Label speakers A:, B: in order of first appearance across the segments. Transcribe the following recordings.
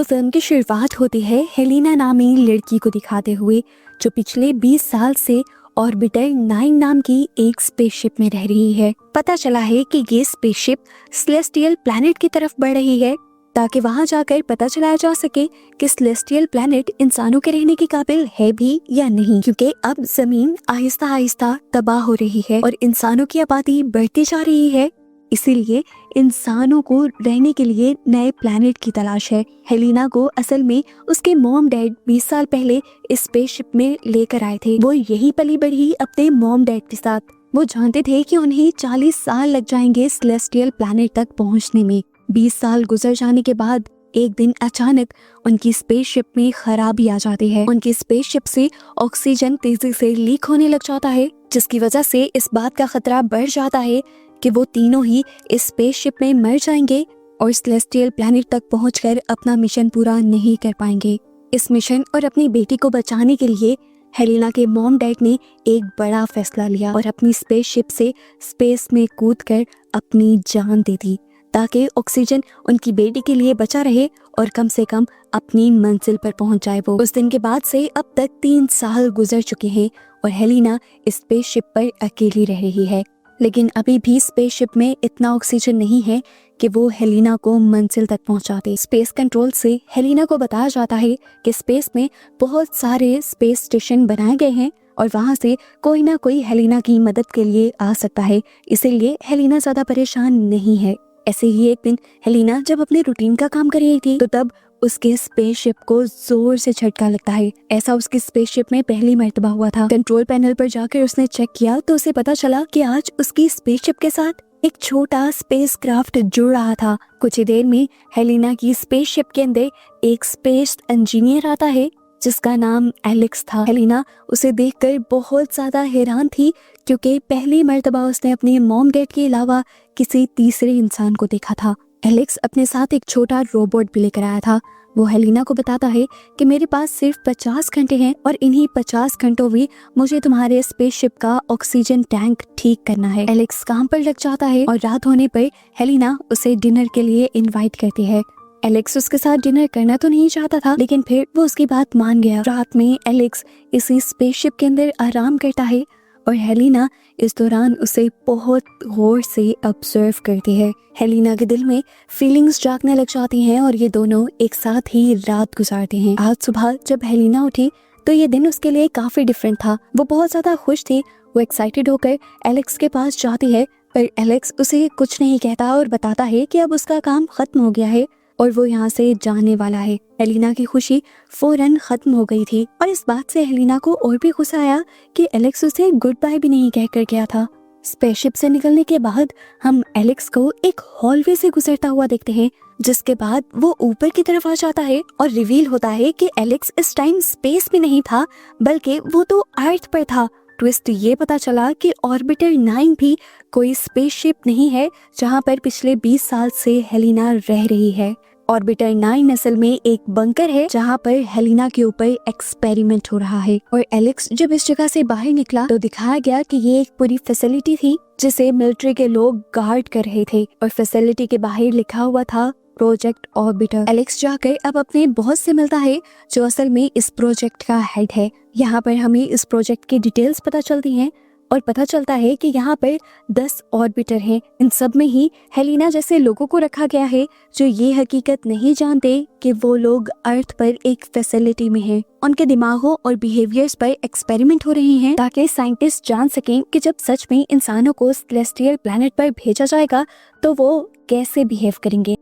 A: तो फिल्म की शुरुआत होती है हेलिना नामी लड़की को दिखाते हुए जो पिछले 20 साल से ऑर्बिटर 9 नाम की एक स्पेसशिप में रह रही है। पता चला है कि ये स्पेसशिप सेलेस्टियल प्लैनेट की तरफ बढ़ रही है ताकि वहां जाकर पता चलाया जा सके कि सेलेस्टियल प्लैनेट इंसानों के रहने के काबिल है भी या नहीं, क्योंकि अब जमीन आहिस्ता आहिस्ता तबाह हो रही है और इंसानों की आबादी बढ़ती जा रही है। इसीलिए इंसानों को रहने के लिए नए प्लैनेट की तलाश है। हेलिना को असल में उसके मॉम डैड 20 साल पहले इस स्पेसशिप में लेकर आए थे। वो यही पली बढ़ी अपने मॉम डैड के साथ। वो जानते थे कि उन्हें 40 साल लग जाएंगे सेलेस्टियल प्लैनेट तक पहुंचने में। 20 साल गुजर जाने के बाद एक दिन अचानक उनकी स्पेसशिप में खराबी आ जाती है। उनकी स्पेसशिप से ऑक्सीजन तेजी से लीक होने लग जाता है, जिसकी वजह से इस बात का खतरा बढ़ जाता है कि वो तीनों ही इस स्पेसशिप में मर जाएंगे और सेलेस्टियल प्लैनेट तक पहुंचकर अपना मिशन पूरा नहीं कर पाएंगे। इस मिशन और अपनी बेटी को बचाने के लिए हेलिना के मॉम डैड ने एक बड़ा फैसला लिया और अपनी स्पेसशिप से स्पेस में कूदकर अपनी जान दे दी ताकि ऑक्सीजन उनकी बेटी के लिए बचा रहे और कम से कम अपनी मंजिल पर पहुंच जाए। वो उस दिन के बाद से अब तक 3 साल गुजर चुके हैं और हेलिना इस स्पेसशिप पर अकेली रह रही है, लेकिन अभी भी स्पेसशिप में इतना ऑक्सीजन नहीं है कि वो हेलिना को मंजिल तक पहुंचा दे। स्पेस कंट्रोल से हेलिना को बताया जाता है कि स्पेस में बहुत सारे स्पेस स्टेशन बनाए गए हैं और वहां से कोई ना कोई हेलिना की मदद के लिए आ सकता है, इसीलिए हेलिना ज्यादा परेशान नहीं है। ऐसे ही एक दिन हेलिना जब अपने रूटीन का काम कर रही थी तो तब उसके स्पेसशिप को जोर से झटका लगता है। ऐसा उसकी स्पेसशिप में पहली मर्तबा हुआ था। कंट्रोल पैनल पर जाकर उसने चेक किया तो उसे पता चला कि आज उसकी स्पेसशिप के साथ एक छोटा स्पेसक्राफ्ट जुड़ रहा था। कुछ ही देर में हेलिना की स्पेसशिप के अंदर एक स्पेस इंजीनियर आता है जिसका नाम एलेक्स था। हेलिना उसे देखकर बहुत ज्यादा हैरान थी क्योंकि पहली मर्तबा उसने अपने मॉम डैड के अलावा किसी तीसरे इंसान को देखा था। एलेक्स अपने साथ एक छोटा रोबोट भी लेकर आया था। वो हेलिना को बताता है कि मेरे पास सिर्फ 50 घंटे हैं और इन्हीं 50 घंटों में मुझे तुम्हारे स्पेसशिप का ऑक्सीजन टैंक ठीक करना है। एलेक्स काम पर लग जाता है और रात होने पर हेलिना उसे डिनर के लिए इनवाइट करती है। एलेक्स उसके साथ डिनर करना तो नहीं चाहता था, लेकिन फिर वो उसकी बात मान गया। रात में एलेक्स इसी स्पेसशिप के अंदर आराम करता है और हेलिना इस दौरान उसे बहुत गौर से ऑब्जर्व करती है। हेलिना के दिल में फीलिंग्स जागने लग जाती हैं और ये दोनों एक साथ ही रात गुजारते हैं। आज सुबह जब हेलिना उठी तो ये दिन उसके लिए काफी डिफरेंट था। वो बहुत ज्यादा खुश थी। वो एक्साइटेड होकर एलेक्स के पास जाती है, पर एलेक्स उसे कुछ नहीं कहता और बताता है कि अब उसका काम खत्म हो गया है और वो यहाँ से जाने वाला है। हेलिना की खुशी फौरन खत्म हो गई थी और इस बात से हेलिना को और भी गुस्सा आया कि एलेक्स उसे गुड बाय भी नहीं कहकर गया था। स्पेसशिप से निकलने के बाद हम एलेक्स को एक हॉलवे से गुजरता हुआ देखते हैं, जिसके बाद वो ऊपर की तरफ आ जाता है और रिवील होता है कि एलेक्स इस टाइम स्पेस में नहीं था बल्कि वो तो अर्थ पर था। ट्विस्ट ये पता चला कि ऑर्बिटर 9 भी कोई स्पेसशिप नहीं है जहाँ पर पिछले 20 साल से हेलिना रह रही है। ऑर्बिटर 9 असल में एक बंकर है जहाँ पर हेलिना के ऊपर एक्सपेरिमेंट हो रहा है। और एलेक्स जब इस जगह से बाहर निकला तो दिखाया गया कि ये एक पूरी फैसिलिटी थी जिसे मिलिट्री के लोग गार्ड कर रहे थे और फैसिलिटी के बाहर लिखा हुआ था प्रोजेक्ट ऑर्बिटर। एलेक्स जाकर अब अपने बॉस से मिलता है जो असल में इस प्रोजेक्ट का हेड है। यहाँ पर हमें इस प्रोजेक्ट की डिटेल्स पता चलती हैं और पता चलता है कि यहाँ पर 10 ऑर्बिटर हैं। इन सब में ही हेलिना जैसे लोगों को रखा गया है जो ये हकीकत नहीं जानते कि वो लोग अर्थ पर एक फैसिलिटी में हैं। उनके दिमागों और बिहेवियर्स पर एक्सपेरिमेंट हो रहे हैं ताकि साइंटिस्ट जान सकें कि जब सच में इंसानों को सेलेस्टियल प्लैनेट पर भेजा जाएगा तो वो कैसे बिहेव करेंगे।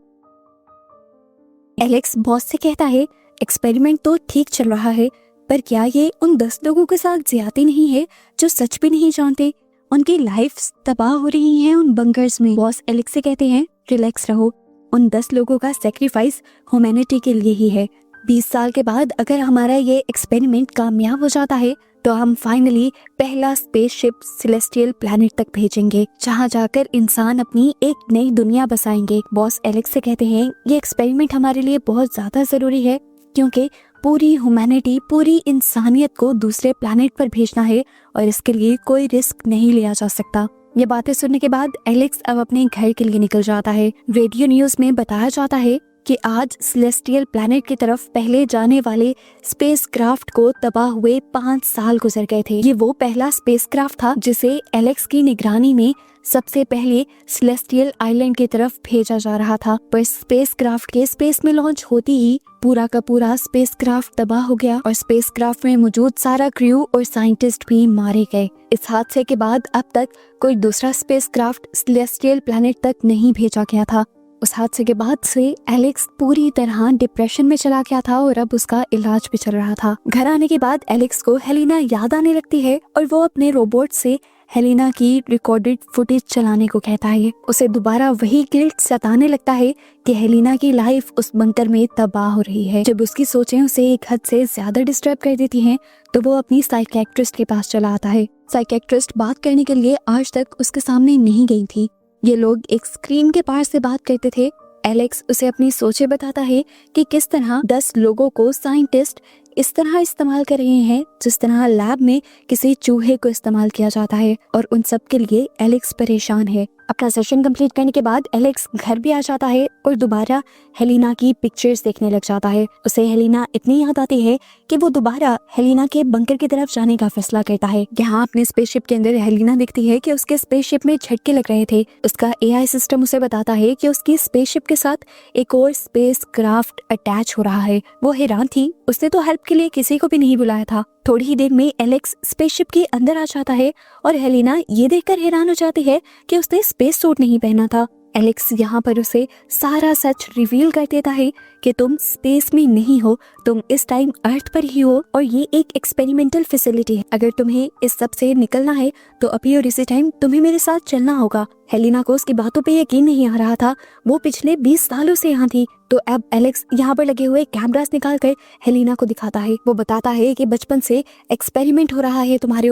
A: एलेक्स बॉस से कहता है एक्सपेरिमेंट तो ठीक चल रहा है, पर क्या ये उन 10 लोगों के साथ ज्यादती नहीं है जो सच भी नहीं जानते? उनकी लाइफ तबाह हो रही है उन बंकर्स में। बॉस एलेक्स से कहते हैं रिलैक्स रहो, उन 10 लोगों का सेक्रीफाइस ह्यूमैनिटी के लिए ही है। 20 साल के बाद अगर हमारा ये एक्सपेरिमेंट कामयाब हो जाता है तो हम फाइनली पहला स्पेसशिप सेलेस्टियल प्लैनेट तक भेजेंगे जहाँ जाकर इंसान अपनी एक नई दुनिया बसाएंगे। बॉस एलेक्स से कहते हैं ये एक्सपेरिमेंट हमारे लिए बहुत ज्यादा जरूरी है क्योंकि पूरी ह्यूमैनिटी, पूरी इंसानियत को दूसरे प्लैनेट पर भेजना है और इसके लिए कोई रिस्क नहीं लिया जा सकता। ये बातें सुनने के बाद एलेक्स अब अपने घर के लिए निकल जाता है। रेडियो न्यूज में बताया जाता है कि आज सेलेस्टियल प्लैनेट की तरफ पहले जाने वाले स्पेसक्राफ्ट को तबाह हुए 5 साल गुजर गए थे। ये वो पहला स्पेसक्राफ्ट था जिसे एलेक्स की निगरानी में सबसे पहले सेलेस्टियल आइलैंड की तरफ भेजा जा रहा था, पर स्पेसक्राफ्ट के स्पेस में लॉन्च होती ही पूरा का पूरा स्पेसक्राफ्ट तबाह हो गया और स्पेसक्राफ्ट में मौजूद सारा क्रू और साइंटिस्ट भी मारे गए। इस हादसे के बाद अब तक कोई दूसरा स्पेसक्राफ्ट सेलेस्टियल प्लैनेट तक नहीं भेजा गया था। उस हादसे के बाद से एलेक्स पूरी तरह डिप्रेशन में चला गया था और अब उसका इलाज भी चल रहा था। घर आने के बाद एलेक्स को हेलिना याद आने लगती है और वो अपने रोबोट से हेलिना की रिकॉर्डेड फुटेज चलाने को कहता है। उसे दोबारा वही गिल्ट सताने लगता है कि हेलिना की लाइफ उस बंकर में तबाह हो रही है। जब उसकी सोचें उसे एक हद से ज्यादा डिस्टर्ब कर देती हैं, तो वो अपनी साइकियाट्रिस्ट के पास चला आता है। साइकियाट्रिस्ट बात करने के लिए आज तक उसके सामने नहीं गई थी। ये लोग एक स्क्रीन के पार से बात करते थे। एलेक्स उसे अपनी सोचें बताता है कि किस तरह 10 लोगों को साइंटिस्ट इस तरह इस्तेमाल कर रहे हैं जिस तरह लैब में किसी चूहे को इस्तेमाल किया जाता है, और उन सब के लिए एलेक्स परेशान है। अपना सेशन कंप्लीट करने के बाद एलेक्स घर भी आ जाता है और दोबारा हेलिना की पिक्चर्स देखने लग जाता है। उसे हेलिना इतनी याद आती है कि वो दोबारा हेलिना के बंकर की तरफ जाने का फैसला करता है। यहाँ अपने स्पेसशिप के अंदर हेलिना दिखती है कि उसके स्पेसशिप में झटके लग रहे थे। उसका एआई सिस्टम उसे बताता है कि उसकी स्पेसशिप के साथ एक और स्पेस क्राफ्ट अटैच हो रहा है। वो हैरान थी, उसने तो हेल्प के लिए किसी को भी नहीं बुलाया था। थोड़ी ही देर में एलेक्स स्पेसशिप के अंदर आ जाता है और हेलिना ये देखकर हैरान हो जाती है कि उसने स्पेस सूट नहीं पहना था। एलेक्स यहाँ पर उसे सारा सच रिवील कर देता है कि तुम स्पेस में नहीं हो, तुम इस टाइम अर्थ पर ही हो और ये एक एक्सपेरिमेंटल फैसिलिटी है। अगर तुम्हें इस सब से निकलना है तो अभी और इसी टाइम तुम्हें मेरे साथ चलना होगा। हेलिना को उसकी बातों पे यकीन नहीं आ रहा था। वो पिछले 20 सालों से यहाँ थी। तो अब एलेक्स यहाँ पर लगे हुए कैमरास निकाल कर हेलिना को दिखाता है। वो बताता है कि बचपन से एक्सपेरिमेंट हो रहा है तुम्हारे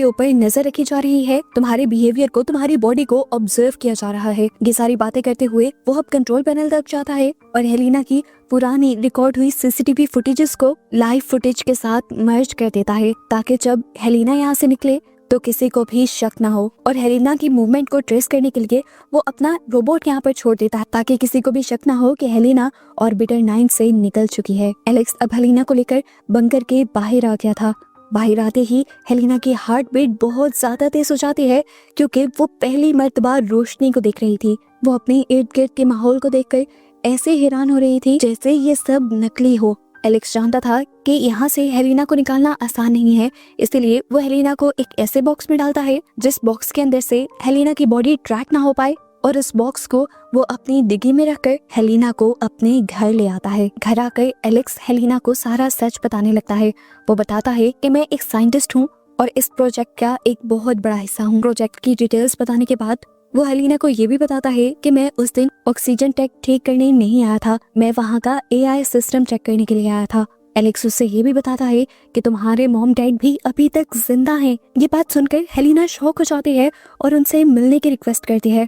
A: ऊपर नजर रखी जा रही है, तुम्हारे बिहेवियर को, तुम्हारी बॉडी को ऑब्जर्व किया जा रहा है। ये सारी बातें करते हुए वो अब कंट्रोल पैनल तक जाता है और हेलिना की पुरानी रिकॉर्ड हुई सीसीटीवी फुटेजेस को लाइव फुटेज के साथ मर्ज कर देता है, ताकि जब हेलिना यहाँ से निकले तो किसी को भी शक ना हो। और हेलिना की मूवमेंट को ट्रेस करने के लिए वो अपना रोबोट यहाँ पर छोड़ देता है, ताकि किसी को भी शक ना हो कि हेलिना ऑर्बिटर 9 से निकल चुकी है। एलेक्स अब हेलिना को लेकर बंकर के बाहर आ गया था। बाहर आते ही हेलिना की हार्ट बीट बहुत ज्यादा तेज हो जाती है, क्योंकि वो पहली मर्तबा रोशनी को देख रही थी। वो अपनी इर्द गिर्द के माहौल को देखकर ऐसे हैरान हो रही थी जैसे ये सब नकली हो। एलेक्स जानता था कि यहाँ से हेलिना को निकालना आसान नहीं है, इसलिए वो हेलिना को एक ऐसे बॉक्स में डालता है जिस बॉक्स के अंदर से हेलिना की बॉडी ट्रैक ना हो पाए, और इस बॉक्स को वो अपनी डिग्गी में रखकर हेलिना को अपने घर ले आता है। घर आकर एलेक्स हेलिना को सारा सच बताने लगता है। वो बताता है कि मैं एक साइंटिस्ट हूँ और इस प्रोजेक्ट का एक बहुत बड़ा हिस्सा हूँ। प्रोजेक्ट की डिटेल्स बताने के बाद वो हेलिना को ये भी बताता है कि मैं उस दिन ऑक्सीजन टैंक ठीक करने नहीं आया था, मैं वहाँ का एआई सिस्टम चेक करने के लिए आया था। एलेक्स उससे ये भी बताता है कि तुम्हारे मॉम डैड भी अभी तक जिंदा हैं। ये बात सुनकर हेलिना शॉक हो जाती है और उनसे मिलने की रिक्वेस्ट करती है।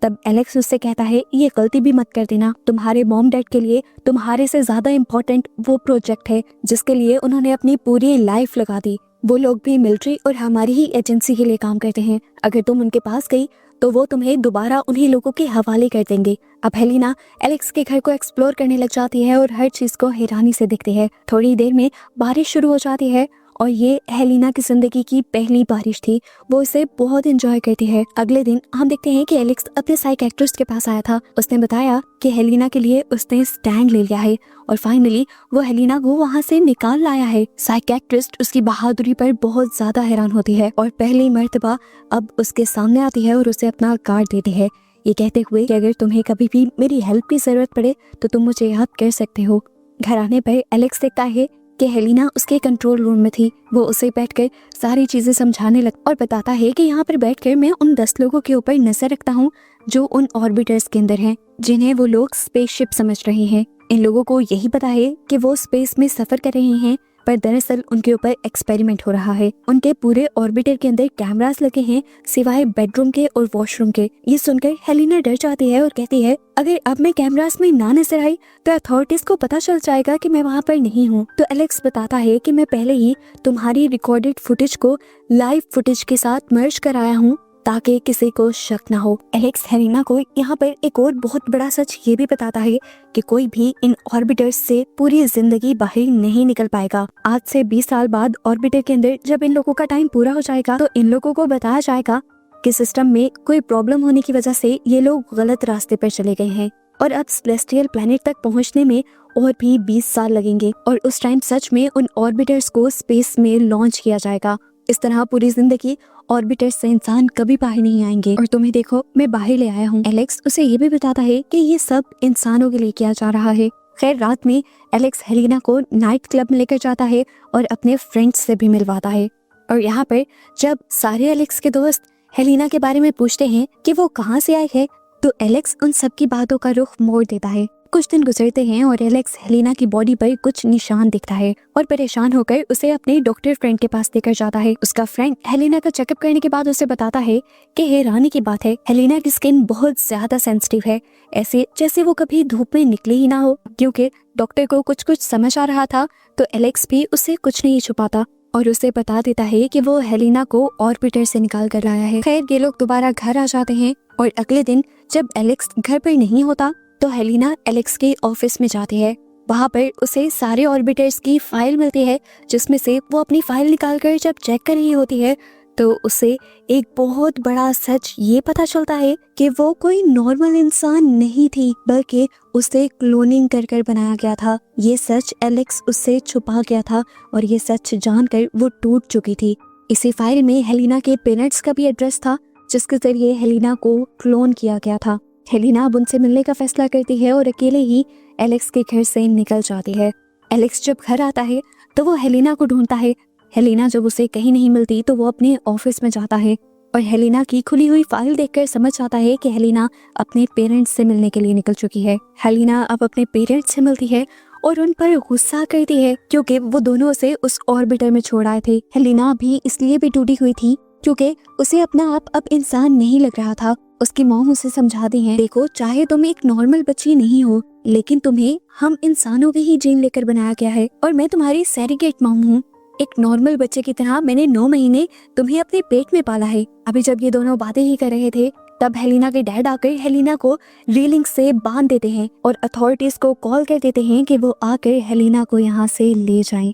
A: तब एलेक्स उससे कहता है, ये गलती भी मत कर देना, तुम्हारे मॉम डैड के लिए तुम्हारे से ज्यादा इम्पोर्टेंट वो प्रोजेक्ट है जिसके लिए उन्होंने अपनी पूरी लाइफ लगा दी। वो लोग भी मिलिट्री और हमारी ही एजेंसी के लिए काम करते हैं। अगर तुम उनके पास गई तो वो तुम्हें दोबारा उन्हीं लोगों के हवाले कर देंगे। अब हेलिना एलेक्स के घर को एक्सप्लोर करने लग जाती है और हर चीज को हैरानी से देखती है। थोड़ी देर में बारिश शुरू हो जाती है और ये हेलिना की जिंदगी की पहली बारिश थी। वो इसे बहुत एंजॉय करती है। अगले दिन हम देखते हैं कि एलेक्स अपने साइकियाट्रिस्ट के पास आया था। उसने बताया कि हेलिना के लिए उसने स्टैंड ले लिया है और फाइनली वो हेलिना को वहाँ से निकाल लाया है। साइकियाट्रिस्ट उसकी बहादुरी पर बहुत ज्यादा हैरान होती है और पहली मर्तबा अब उसके सामने आती है और उसे अपना कार्ड देती है, ये कहते हुए कि अगर तुम्हें कभी भी मेरी हेल्प की जरूरत पड़े तो तुम मुझे याद कर सकते हो। घर आने पर एलेक्स देखता है कि हेलिना उसके कंट्रोल रूम में थी। वो उसे बैठकर सारी चीजें समझाने लगा और बताता है कि यहाँ पर बैठकर मैं उन 10 लोगों के ऊपर नजर रखता हूँ जो उन ऑर्बिटर्स के अंदर हैं, जिन्हें वो लोग स्पेसशिप समझ रहे हैं। इन लोगों को यही पता है कि वो स्पेस में सफर कर रहे हैं, पर दरअसल उनके ऊपर एक्सपेरिमेंट हो रहा है। उनके पूरे ऑर्बिटर के अंदर कैमरास लगे हैं सिवाय बेडरूम के और वॉशरूम के। ये सुनकर हेलिना डर जाती है और कहती है, अगर अब मैं कैमरास में ना नजर आई तो अथॉरिटीज को पता चल जाएगा कि मैं वहाँ पर नहीं हूँ। तो एलेक्स बताता है कि मैं पहले ही तुम्हारी रिकॉर्डेड फुटेज को लाइव फुटेज के साथ मर्ज कराया हूँ, ताकि किसी को शक ना हो। एलेक्स हेलिना को यहाँ पर एक और बहुत बड़ा सच ये भी बताता है कि कोई भी इन ऑर्बिटर्स से पूरी जिंदगी बाहर नहीं निकल पाएगा। आज से 20 साल बाद ऑर्बिटर के अंदर जब इन लोगों का टाइम पूरा हो जाएगा तो इन लोगों को बताया जाएगा कि सिस्टम में कोई प्रॉब्लम होने की वजह से ये लोग गलत रास्ते पर चले गए हैं और अब सेलेस्टियल प्लैनेट तक पहुंचने में और भी 20 साल लगेंगे और उस टाइम सच में उन ऑर्बिटर्स को स्पेस में लॉन्च किया जाएगा। इस तरह पूरी जिंदगी ऑर्बिटर्स से इंसान कभी बाहर नहीं आएंगे और तुम्हें देखो मैं बाहर ले आया हूँ। एलेक्स उसे ये भी बताता है कि ये सब इंसानों के लिए किया जा रहा है। खैर रात में एलेक्स हेलिना को नाइट क्लब में लेकर जाता है और अपने फ्रेंड्स से भी मिलवाता है और यहाँ पर जब सारे एलेक्स के दोस्त हेलिना के बारे में पूछते हैं कि वो कहाँ से आए हैं तो एलेक्स उन सब की बातों का रुख मोड़ देता है। कुछ दिन गुजरते हैं और एलेक्स हेलिना की बॉडी पर कुछ निशान दिखता है और परेशान होकर उसे अपने डॉक्टर फ्रेंड के पास लेकर जाता है। उसका फ्रेंड हेलिना का चेकअप करने के बाद उसे बताता है कि हैरानी की बात है हेलिना की स्किन बहुत ज्यादा सेंसिटिव है, ऐसे जैसे वो कभी धूप में निकली ही ना हो। क्योंकि डॉक्टर को कुछ कुछ समझ आ रहा था तो एलेक्स भी उससे कुछ नहीं छुपाता और उसे बता देता है कि वो हेलिना को ऑर्बिटर से निकाल कर लाया है। खैर ये लोग दोबारा घर आ जाते हैं और अगले दिन जब एलेक्स घर पर नहीं होता तो हेलिना एलेक्स के ऑफिस में जाती है। वहाँ पर उसे सारे ऑर्बिटर्स की फाइल मिलती है जिसमें से वो अपनी फाइल निकालकर जब चेक कर रही होती है तो उसे एक बहुत बड़ा सच ये पता चलता है कि वो कोई नॉर्मल इंसान नहीं थी बल्कि उसे क्लोनिंग कर कर बनाया गया था। ये सच एलेक्स उससे छुपा गया था और ये सच जानकर वो टूट चुकी थी। इसी फाइल में हेलिना के पेरेंट्स का भी एड्रेस था जिसके जरिए हेलिना को क्लोन किया गया था। हेलिना अब उनसे मिलने का फैसला करती है और अकेले ही एलेक्स के घर से निकल जाती है। एलेक्स जब घर आता है तो वो हेलिना को ढूंढता है। हेलिना जब उसे कहीं नहीं मिलती तो वो अपने ऑफिस में जाता है और हेलिना की खुली हुई फाइल देखकर समझ आता है कि हेलिना अपने पेरेंट्स से मिलने के लिए निकल चुकी है। हेलिना अब अपने पेरेंट्स से मिलती है और उन पर गुस्सा करती है क्योंकि वो दोनों उसे उस ऑर्बिटर में छोड़ आए थे। हेलिना भी इसलिए भी टूटी हुई थी क्योंकि उसे अपना आप अब इंसान नहीं लग रहा था। उसकी मॉम उसे समझाती है, देखो चाहे तुम एक नॉर्मल बच्ची नहीं हो लेकिन तुम्हें हम इंसानों के ही जीन लेकर बनाया गया है और मैं तुम्हारी सैरोगेट मॉम हूँ। एक नॉर्मल बच्चे की तरह मैंने 9 महीने तुम्हें अपने पेट में पाला है। अभी जब ये दोनों बातें ही कर रहे थे तब हेलिना के डैड आकर हेलिना को रीलिंग से बांध देते हैं और अथॉरिटीज को कॉल कर देते हैं कि वो आकर हेलिना को यहाँ से ले जाएं।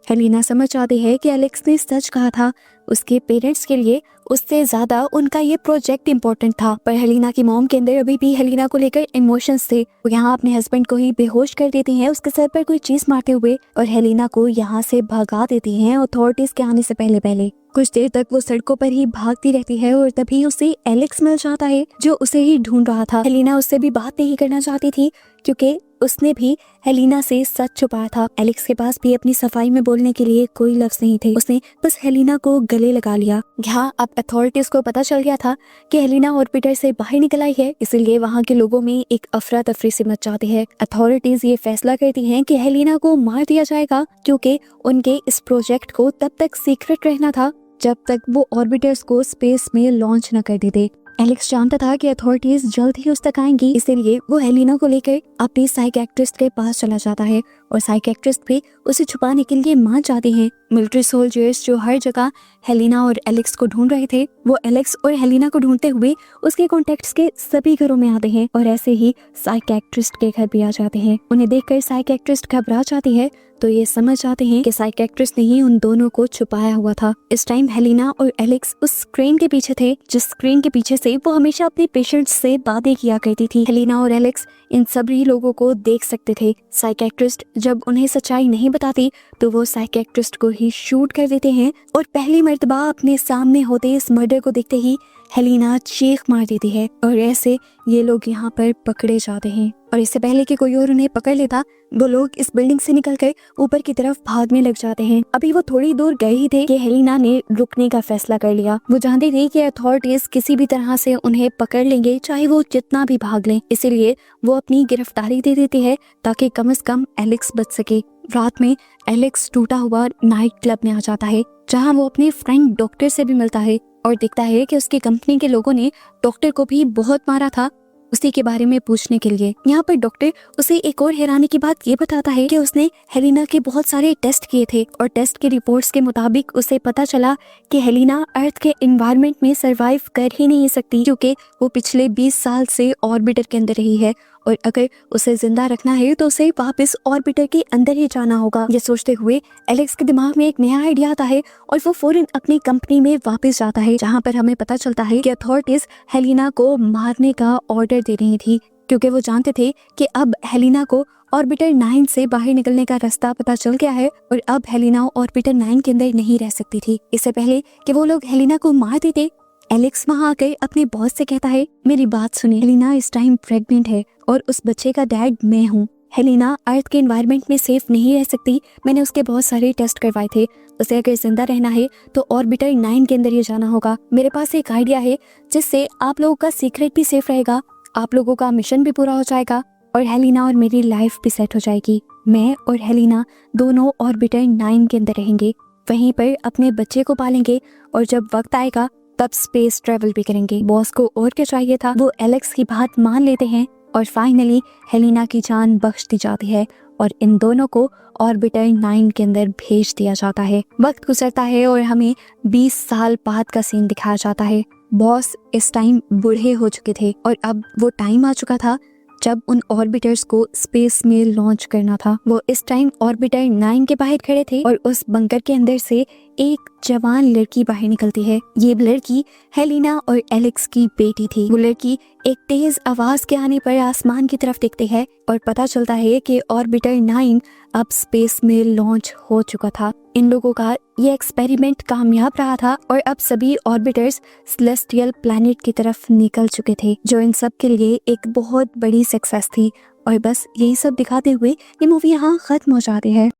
A: हेलिना समझ आती है कि एलेक्स ने सच कहा था। उसके पेरेंट्स के लिए उससे ज्यादा उनका ये प्रोजेक्ट इम्पोर्टेंट था। पर हेलिना की मॉम के अंदर अभी भी हेलिना को लेकर इमोशंस थे। वो यहाँ अपने हस्बैंड को ही बेहोश कर देती हैं उसके सर पर कोई चीज मारते हुए और हेलिना को यहाँ से भगा देती हैं अथॉरिटीज के आने से पहले पहले। कुछ देर तक वो सड़कों पर ही भागती रहती है और तभी उसे एलेक्स मिल जाता है जो उसे ही ढूंढ रहा था। हेलिना उससे भी बात नहीं करना चाहती थी क्योंकि उसने भी हेलिना से सच छुपाया था। एलेक्स के पास भी अपनी सफाई में बोलने के लिए कोई लफ्ज नहीं थे। उसने बस हेलिना को गले लगा लिया। यहाँ अब अथॉरिटीज को पता चल गया था कि हेलिना ऑर्बिटर से बाहर निकल आई है, इसलिए वहाँ के लोगों में एक अफरा तफरी सी मच जाती है। अथॉरिटीज ये फैसला करती हैं कि हेलिना को मार दिया जाएगा क्योंकि उनके इस प्रोजेक्ट को तब तक सीक्रेट रहना था जब तक वो ऑर्बिटर्स को स्पेस में लॉन्च न कर देते। एलेक्स जानता था कि अथॉरिटीज जल्द ही उस तक आएंगी, इसलिए वो हेलिना को लेकर अपनी साइकियाट्रिस्ट के पास चला जाता है और साइकियाट्रिस्ट भी उसे छुपाने के लिए मान जाते हैं। मिलिट्री सोल्जर्स जो हर जगह हेलिना और एलेक्स को ढूंढ रहे थे वो एलेक्स और हेलिना को ढूंढते हुए उसके कॉन्टेक्ट्स के सभी घरों में आते हैं और ऐसे ही साइकियाट्रिस्ट के घर भी आ जाते हैं। उन्हें देखकर साइकियाट्रिस्ट घबरा जाती है तो ये समझ जाते हैं कि साइकियाट्रिस्ट ने ही उन दोनों को छुपाया हुआ था। इस टाइम हेलिना और एलेक्स उस स्क्रीन के पीछे थे जिस स्क्रीन के पीछे से वो हमेशा अपने पेशेंट्स से बातें किया करती थी। हेलिना और एलेक्स इन सभी लोगों को देख सकते थे। साइकियाट्रिस्ट जब उन्हें सच्चाई नहीं बताती तो वो साइकियाट्रिस्ट को ही शूट कर देते हैं और पहली मर्तबा अपने सामने होते इस मर्डर को देखते ही हेलिना चीख मार देती है और ऐसे ये लोग यहाँ पर पकड़े जाते हैं। और इससे पहले कि कोई और उन्हें पकड़ लेता वो लोग इस बिल्डिंग से निकलकर ऊपर की तरफ भागने लग जाते हैं। अभी वो थोड़ी दूर गए ही थे कि हेलिना ने रुकने का फैसला कर लिया। वो जानती थी कि अथॉरिटीज किसी भी तरह से उन्हें पकड़ लेंगे चाहे वो जितना भी भाग लें, इसीलिए वो अपनी गिरफ्तारी दे देती है ताकि कम से कम एलेक्स बच सके। रात में एलेक्स टूटा हुआ नाइट क्लब में आ जाता है जहाँ वो अपने फ्रेंड डॉक्टर से भी मिलता है और दिखता है कि उसकी कंपनी के लोगों ने डॉक्टर को भी बहुत मारा था उसी के बारे में पूछने के लिए। यहाँ पर डॉक्टर उसे एक और हैरानी की बात ये बताता है कि उसने हेलिना के बहुत सारे टेस्ट किए थे और टेस्ट के रिपोर्ट्स के मुताबिक उसे पता चला कि हेलिना अर्थ के एनवायरनमेंट में सरवाइव कर ही नहीं सकती, क्योंकि वो पिछले 20 साल से ऑर्बिटर के अंदर रही है और अगर उसे जिंदा रखना है तो उसे वापस ऑर्बिटर के अंदर ही जाना होगा। ये सोचते हुए एलेक्स के दिमाग में एक नया आइडिया आता है और वो फौरन अपनी कंपनी में वापस जाता है, जहाँ पर हमें पता चलता है कि अथॉरिटीज हेलिना को मारने का ऑर्डर दे रही थी, क्योंकि वो जानते थे कि अब हेलिना को ऑर्बिटर 9 से बाहर निकलने का रास्ता पता चल गया है और अब हेलिना ऑर्बिटर 9 के अंदर नहीं रह सकती थी। इससे पहले कि वो लोग हेलिना को मार देते, एलेक्स वहाँ आकर अपने बॉस से कहता है, मेरी बात सुनिए, हेलिना इस टाइम प्रेग्नेंट है और उस बच्चे का डैड मैं हूँ। हेलिना अर्थ के एनवायरनमेंट में सेफ नहीं रह सकती। मैंने उसके बहुत सारे टेस्ट करवाए थे। उसे अगर जिंदा रहना है तो ऑर्बिटर 9 के अंदर ही जाना होगा। मेरे पास एक आइडिया है जिससे आप लोगों का सीक्रेट भी सेफ रहेगा, आप लोगों का मिशन भी पूरा हो जाएगा और हेलिना और मेरी लाइफ भी सेट हो जाएगी। मैं और हेलिना दोनों ऑर्बिटर 9 के अंदर रहेंगे, वहीं पर अपने बच्चे को पालेंगे और जब वक्त आएगा तब स्पेस ट्रेवल भी करेंगे। बॉस को और क्या चाहिए था, वो एलेक्स की बात मान लेते हैं और फाइनली हेलिना की जान बख्श दी जाती है और इन दोनों को ऑर्बिटर 9 के अंदर भेज दिया जाता है। वक्त गुजरता है और हमें 20 साल बाद का सीन दिखाया जाता है। बॉस इस टाइम बूढ़े हो चुके थे और अब वो टाइम आ चुका था जब उन ऑर्बिटर्स को स्पेस में लॉन्च करना था। वो इस टाइम ऑर्बिटर 9 के बाहर खड़े थे और उस बंकर के अंदर से एक जवान लड़की बाहर निकलती है। ये लड़की हेलिना और एलेक्स की बेटी थी। वो लड़की एक तेज आवाज के आने पर आसमान की तरफ देखती है और पता चलता है कि ऑर्बिटर 9 अब स्पेस में लॉन्च हो चुका था। इन लोगों का ये एक्सपेरिमेंट कामयाब रहा था और अब सभी ऑर्बिटर्स सेलेस्टियल प्लैनेट की तरफ निकल चुके थे, जो इन सब के लिए एक बहुत बड़ी सक्सेस थी। और बस यही सब दिखाते हुए ये मूवी यहाँ खत्म हो जाती है।